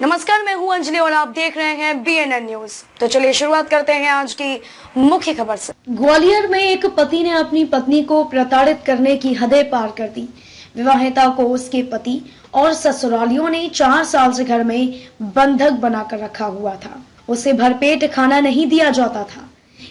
नमस्कार, मैं हूं अंजलि और आप देख रहे हैं BNN न्यूज। तो चलिए शुरुआत करते हैं आज की मुख्य खबर से। ग्वालियर में एक पति ने अपनी पत्नी को प्रताड़ित करने की हदें पार कर दी। विवाहिता को उसके पति और ससुरालियों ने 4 साल से घर में बंधक बनाकर रखा हुआ था। उसे भरपेट खाना नहीं दिया जाता था,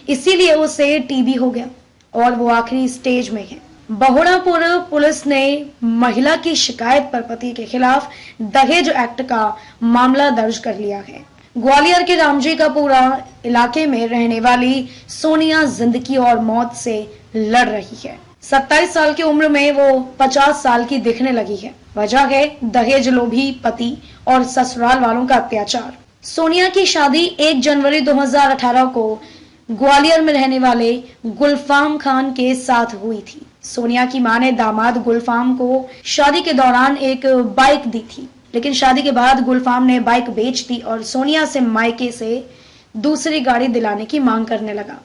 इसीलिए उसे टीबी हो गया और वो आखिरी स्टेज में है। बहुड़ापुर पुलिस ने महिला की शिकायत पर पति के खिलाफ दहेज एक्ट का मामला दर्ज कर लिया है। ग्वालियर के रामजी का पूरा इलाके में रहने वाली सोनिया जिंदगी और मौत से लड़ रही है। 27 साल की उम्र में वो 50 साल की दिखने लगी है। वजह है दहेज लोभी पति और ससुराल वालों का अत्याचार। सोनिया की शादी 1 जनवरी 2018 को ग्वालियर में रहने वाले गुलफाम खान के साथ हुई थी। सोनिया की मां ने दामाद गुलफाम को शादी के दौरान एक बाइक दी थी, लेकिन शादी के बाद गुलफाम ने बाइक बेच दी और सोनिया से मायके से दूसरी गाड़ी दिलाने की मांग करने लगा।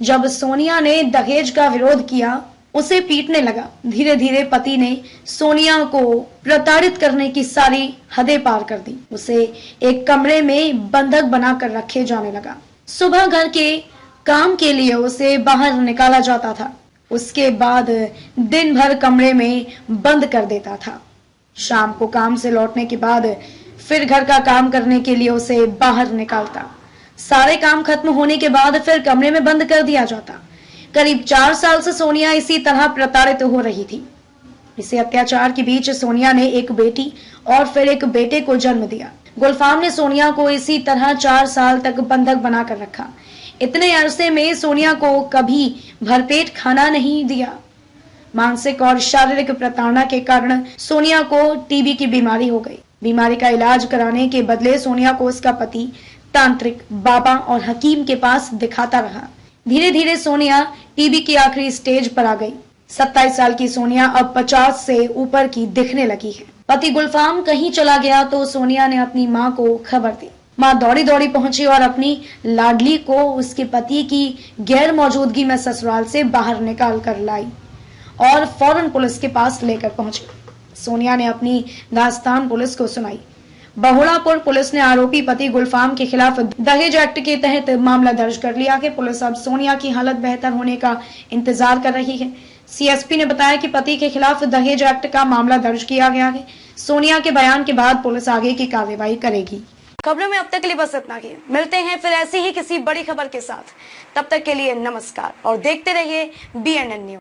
जब सोनिया ने दहेज का विरोध किया, उसे पीटने लगा। धीरे धीरे पति ने सोनिया को प्रताड़ित करने की सारी हदें पार कर दी। उसे एक कमरे में बंधक बनाकर रखे जाने लगा। सुबह घर के काम के लिए उसे बाहर निकाला जाता था, उसके बाद दिन भर कमरे में बंद कर देता था। शाम को काम से लौटने के बाद फिर घर का काम करने के लिए उसे बाहर निकालता। सारे काम खत्म होने के बाद फिर कमरे में बंद कर दिया जाता। करीब 4 साल से सोनिया इसी तरह प्रताड़ित हो रही थी। इसी अत्याचार के बीच सोनिया ने एक बेटी और फिर एक बेटे को जन्म दिया। गुलफाम ने सोनिया को इसी तरह 4 साल तक बंधक बनाकर रखा। इतने अरसे में सोनिया को कभी भरपेट खाना नहीं दिया। मानसिक और शारीरिक प्रताड़ना के कारण सोनिया को टीबी की बीमारी हो गई। बीमारी का इलाज कराने के बदले सोनिया को उसका पति तांत्रिक, बाबा और हकीम के पास दिखाता रहा। धीरे धीरे सोनिया टीबी की आखिरी स्टेज पर आ गई। 27 साल की सोनिया अब 50 से ऊपर की दिखने लगी है। पति गुलफाम कहीं चला गया तो सोनिया ने अपनी मां को खबर दी। मां दौड़ी दौड़ी पहुंची और अपनी लाडली को उसके पति की गैर मौजूदगी में ससुराल से बाहर निकाल कर लाई और फौरन पुलिस के पास लेकर पहुंची। सोनिया ने अपनी दास्तान पुलिस को सुनाई। बहुड़ापुर पुलिस ने आरोपी पति गुलफाम के खिलाफ दहेज एक्ट के तहत मामला दर्ज कर लिया है। पुलिस अब सोनिया की हालत बेहतर होने का इंतजार कर रही है। CSP ने बताया कि पति के खिलाफ दहेज एक्ट का मामला दर्ज किया गया है। सोनिया के बयान के बाद पुलिस आगे की कार्रवाई करेगी। खबरों में अब तक के लिए बस इतना ही। मिलते हैं फिर ऐसी ही किसी बड़ी खबर के साथ। तब तक के लिए नमस्कार और देखते रहिए BNN न्यूज।